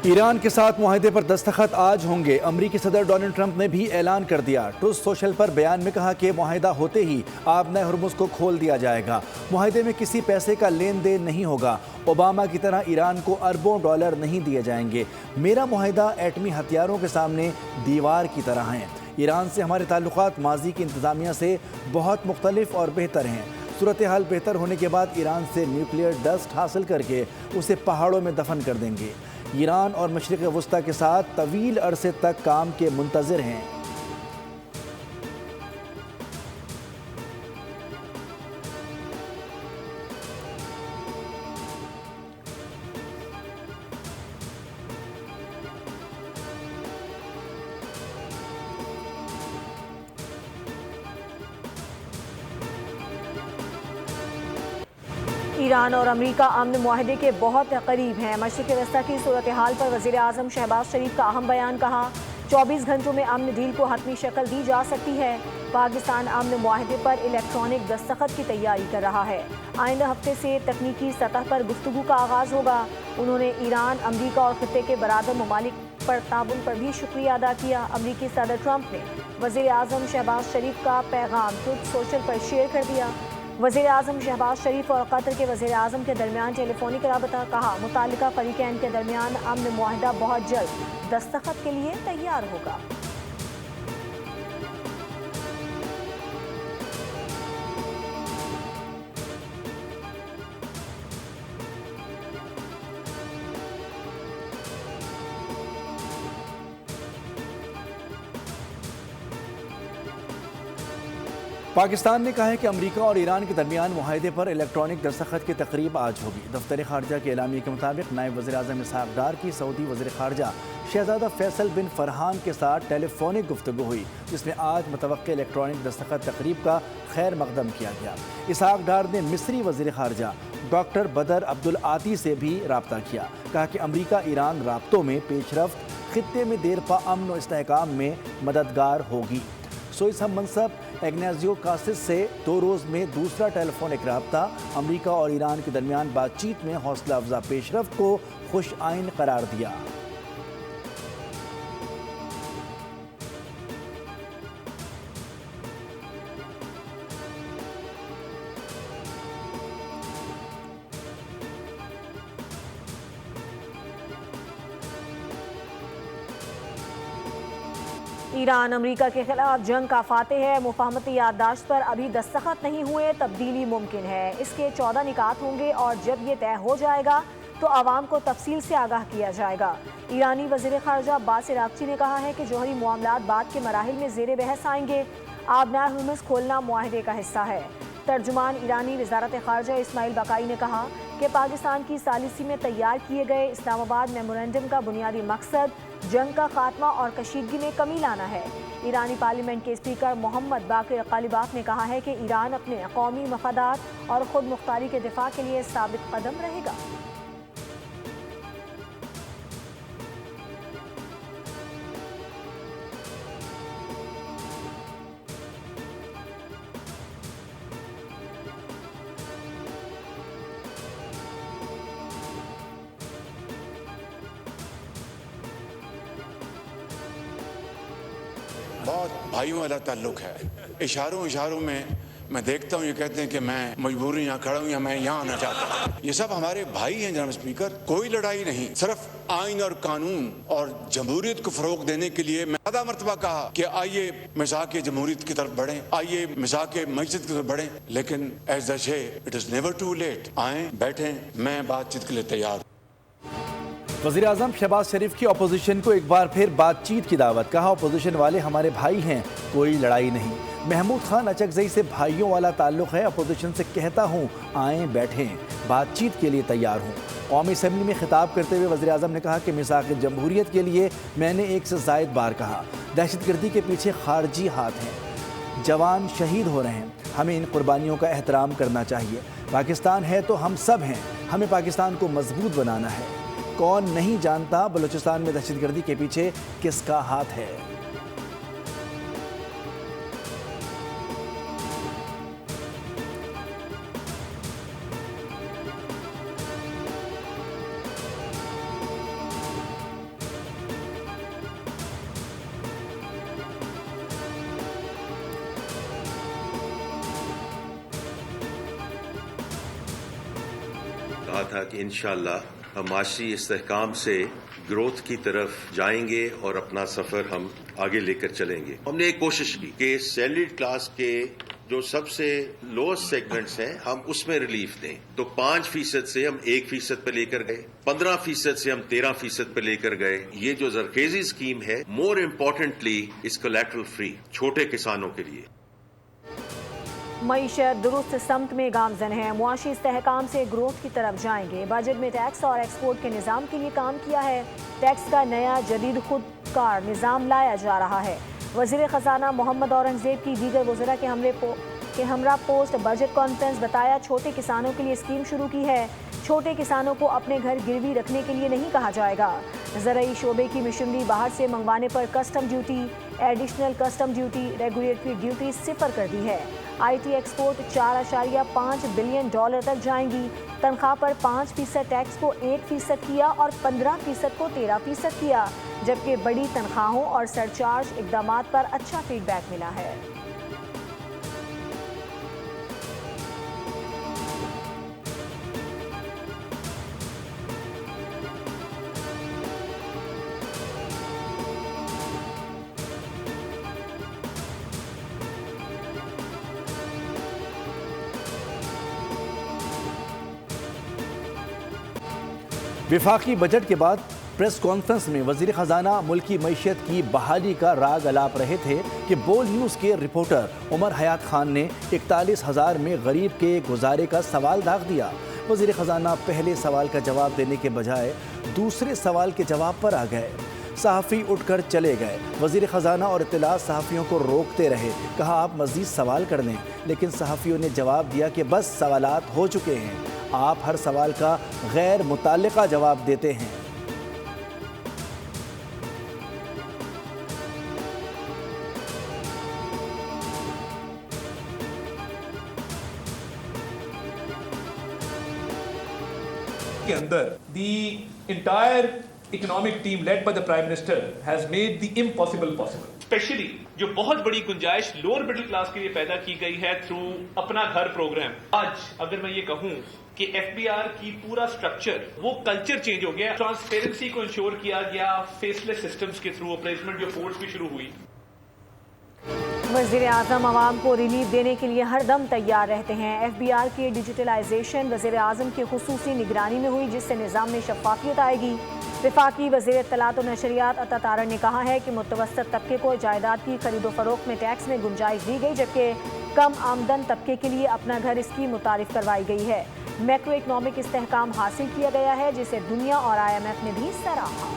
ایران کے ساتھ معاہدے پر دستخط آج ہوں گے۔ امریکی صدر ڈونلڈ ٹرمپ نے بھی اعلان کر دیا۔ ٹروتھ سوشل پر بیان میں کہا کہ معاہدہ ہوتے ہی آبنۂ ہرمز کو کھول دیا جائے گا۔ معاہدے میں کسی پیسے کا لین دین نہیں ہوگا۔ اوباما کی طرح ایران کو اربوں ڈالر نہیں دیے جائیں گے۔ میرا معاہدہ ایٹمی ہتھیاروں کے سامنے دیوار کی طرح ہیں۔ ایران سے ہمارے تعلقات ماضی کی انتظامیہ سے بہت مختلف اور بہتر ہیں۔ صورتحال بہتر ہونے کے بعد ایران سے نیوکلیئر ڈسٹ حاصل کر کے اسے پہاڑوں میں دفن کر دیں گے۔ ایران اور مشرق وسطی کے ساتھ طویل عرصے تک کام کے منتظر ہیں۔ ایران اور امریکہ امن معاہدے کے بہت قریب ہیں۔ مشرق وسطی کی صورتحال پر وزیر اعظم شہباز شریف کا اہم بیان، کہا 24 گھنٹوں میں امن ڈیل کو حتمی شکل دی جا سکتی ہے۔ پاکستان امن معاہدے پر الیکٹرانک دستخط کی تیاری کر رہا ہے۔ آئندہ ہفتے سے تکنیکی سطح پر گفتگو کا آغاز ہوگا۔ انہوں نے ایران، امریکہ اور خطے کے برادر ممالک پر تعاون پر بھی شکریہ ادا کیا۔ امریکی صدر ٹرمپ نے وزیر اعظم شہباز شریف کا پیغام ٹروتھ سوشل پر شیئر کر دیا۔ وزیر اعظم شہباز شریف اور قطر کے وزیر اعظم کے درمیان ٹیلی فونک رابطہ، کہا متعلقہ فریقین کے درمیان امن معاہدہ بہت جلد دستخط کے لیے تیار ہوگا۔ پاکستان نے کہا ہے کہ امریکہ اور ایران کے درمیان معاہدے پر الیکٹرانک دستخط کی تقریب آج ہوگی۔ دفتر خارجہ کے اعلامیے کے مطابق نائب وزیر اعظم اسحاق ڈار کی سعودی وزیر خارجہ شہزادہ فیصل بن فرحان کے ساتھ ٹیلی فونک گفتگو ہوئی، جس میں آج متوقع الیکٹرانک دستخط تقریب کا خیر مقدم کیا گیا۔ اسحاق ڈار نے مصری وزیر خارجہ ڈاکٹر بدر عبدالعاطی سے بھی رابطہ کیا، کہا کہ امریکہ ایران رابطوں میں پیش رفت خطے میں دیرپا امن و استحکام میں مددگار ہوگی۔ سوئس ہم منصب اگنیزیو کاسس سے 2 روز میں دوسرا ٹیلی فونک رابطہ امریکہ اور ایران کے درمیان بات چیت میں حوصلہ افزا پیش رفت کو خوش آئین قرار دیا۔ ایران امریکہ کے خلاف جنگ کا فاتح ہے۔ مفاہمتی یادداشت پر ابھی دستخط نہیں ہوئے، تبدیلی ممکن ہے۔ اس کے 14 نکات ہوں گے اور جب یہ طے ہو جائے گا تو عوام کو تفصیل سے آگاہ کیا جائے گا۔ ایرانی وزیر خارجہ عباس عراقچی نے کہا ہے کہ جوہری معاملات بعد کے مراحل میں زیر بحث آئیں گے۔ آبنائے ہرمز کھولنا معاہدے کا حصہ ہے۔ ترجمان ایرانی وزارت خارجہ اسماعیل بقائی نے کہا کہ پاکستان کی ثالثی میں تیار کیے گئے اسلام آباد میمورنڈم کا بنیادی مقصد جنگ کا خاتمہ اور کشیدگی میں کمی لانا ہے۔ ایرانی پارلیمنٹ کے اسپیکر محمد باقر غالیباف نے کہا ہے کہ ایران اپنے قومی مفادات اور خود مختاری کے دفاع کے لیے ثابت قدم رہے گا۔ بہت بھائیوں والا تعلق ہے۔ اشاروں میں میں دیکھتا ہوں، یہ کہتے ہیں کہ میں مجبوری یہاں کھڑا ہوں یا میں یہاں آنا چاہتا ہوں۔ یہ سب ہمارے بھائی ہیں جناب اسپیکر۔ کوئی لڑائی نہیں، صرف آئین اور قانون اور جمہوریت کو فروغ دینے کے لیے میں زیادہ مرتبہ کہا کہ آئیے مزاق جمہوریت کی طرف بڑھیں، آئیے مزاق معیشت کی طرف بڑھیں، لیکن as they say it is never too late. آئیں، بیٹھیں، میں بات چیت کے لیے تیار ہوں۔ وزیر اعظم شہباز شریف کی اپوزیشن کو ایک بار پھر بات چیت کی دعوت، کہا اپوزیشن والے ہمارے بھائی ہیں، کوئی لڑائی نہیں۔ محمود خان اچکزئی سے بھائیوں والا تعلق ہے، اپوزیشن سے کہتا ہوں آئیں بیٹھیں، بات چیت کے لیے تیار ہوں۔ قومی اسمبلی میں خطاب کرتے ہوئے وزیر اعظم نے کہا کہ میثاق جمہوریت کے لیے میں نے 1 سے زائد بار کہا، دہشت گردی کے پیچھے خارجی ہاتھ ہیں، جوان شہید ہو رہے ہیں، ہمیں ان قربانیوں کا احترام کرنا چاہیے۔ پاکستان ہے تو ہم سب ہیں، ہمیں پاکستان کو مضبوط بنانا ہے۔ کون نہیں جانتا بلوچستان میں دہشت گردی کے پیچھے کس کا ہاتھ ہے۔ کہا تھا کہ انشاءاللہ ہم معاشی استحکام سے گروتھ کی طرف جائیں گے اور اپنا سفر ہم آگے لے کر چلیں گے. ہم نے ایک کوشش کی کہ سیلریڈ کلاس کے جو سب سے لوئسٹ سیگمنٹس ہیں ہم اس میں ریلیف دیں. تو 5% سے ہم 1% پہ لے کر گئے, 15% سے ہم 13% پہ لے کر گئے. یہ جو زرخیزی اسکیم ہے مور امپورٹنٹلی اس کولیٹرل فری چھوٹے کسانوں کے لیے. معیشت درست سمت میں گامزن ہے, معاشی استحکام سے گروتھ کی طرف جائیں گے. بجٹ میں ٹیکس اور ایکسپورٹ کے نظام کے لیے کام کیا ہے. ٹیکس کا نیا جدید خودکار نظام لایا جا رہا ہے. وزیر خزانہ محمد اورنگزیب کی دیگر وزراء کے ہمراہ پوسٹ بجٹ کانفرنس. بتایا چھوٹے کسانوں کے لیے اسکیم شروع کی ہے. چھوٹے کسانوں کو اپنے گھر گروی رکھنے کے لیے نہیں کہا جائے گا. زرعی شعبے کی مشنری باہر سے منگوانے پر custom duty, additional custom duty, regulatory duty صفر کر دی ہے. آئی ٹی ایکسپورٹ $4.5 بلین تک جائیں گی. تنخواہ پر 5% ٹیکس کو 1% کیا اور 15% کو 13% کیا, جبکہ بڑی تنخواہوں اور سرچارج اقدامات پر اچھا فیڈ بیک ملا ہے. وفاقی بجٹ کے بعد پریس کانفرنس میں وزیر خزانہ ملکی معیشت کی بحالی کا راگ الاپ رہے تھے کہ بول نیوز کے رپورٹر عمر حیات خان نے 41,000 میں غریب کے گزارے کا سوال داغ دیا. وزیر خزانہ پہلے سوال کا جواب دینے کے بجائے دوسرے سوال کے جواب پر آ گئے. صحافی اٹھ کر چلے گئے. وزیر خزانہ اور اطلاعات صحافیوں کو روکتے رہے, کہا آپ مزید سوال کر دیں, لیکن صحافیوں نے جواب دیا کہ بس سوالات ہو چکے ہیں, آپ ہر سوال کا غیر متعلقہ جواب دیتے ہیں. کے اندر the entire economic team led by the prime minister has made the impossible possible. Especially جو بہت بڑی گنجائش لوور مڈل کلاس کے لیے پیدا کی گئی ہے تھرو اپنا گھر پروگرام. آج اگر میں یہ کہوں کہ ایف بی آر کی پورا سٹرکچر وہ کلچر چینج ہو گیا, ٹرانسپیرنسی کو انشور کیا گیا فیس لیس سسٹمز کے تھرو, اپریزمنٹ جو فورس بھی شروع ہوئی. وزیر اعظم عوام کو ریلیف دینے کے لیے ہر دم تیار رہتے ہیں. ایف بی آر کی ڈیجیٹلائزیشن وزیر اعظم کی خصوصی نگرانی میں ہوئی, جس سے نظام میں شفافیت آئے گی. وفاقی وزیر اطلاعات و نشریات عطا تارڑ نے کہا ہے کہ متوسط طبقے کو جائیداد کی خرید و فروخت میں ٹیکس میں گنجائش دی گئی, جبکہ کم آمدن طبقے کے لیے اپنا گھر اسکیم متعارف کروائی گئی ہے. میکرو اکنامک استحکام حاصل کیا گیا ہے, جسے دنیا اور IMF نے بھی سراہا.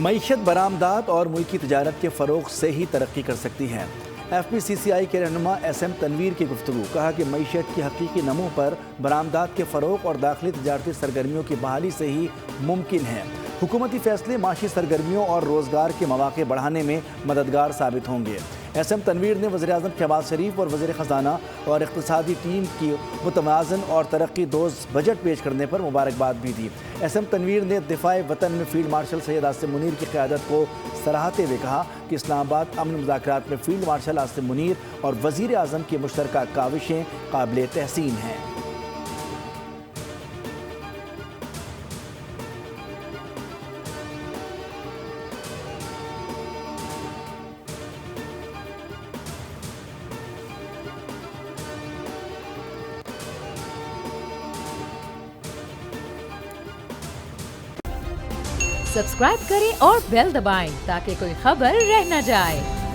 معیشت برآمدات اور ملکی تجارت کے فروغ سے ہی ترقی کر سکتی ہے. FPCCI کے رہنما SM تنویر کی گفتگو. کہا کہ معیشت کی حقیقی نمو پر برآمدات کے فروغ اور داخلی تجارتی سرگرمیوں کی بحالی سے ہی ممکن ہے. حکومتی فیصلے معاشی سرگرمیوں اور روزگار کے مواقع بڑھانے میں مددگار ثابت ہوں گے. SM تنویر نے وزیراعظم شہباز شریف اور وزیر خزانہ اور اقتصادی ٹیم کی متوازن اور ترقی دوز بجٹ پیش کرنے پر مبارکباد بھی دی. SM تنویر نے دفاع وطن میں فیلڈ مارشل سید عاصم منیر کی قیادت کو سراہتے ہوئے کہا کہ اسلام آباد امن مذاکرات میں فیلڈ مارشل عاصم منیر اور وزیر اعظم کی مشترکہ کاوشیں قابل تحسین ہیں. سبسکرائب کریں اور بیل دبائیں تاکہ کوئی خبر رہ نہ جائے.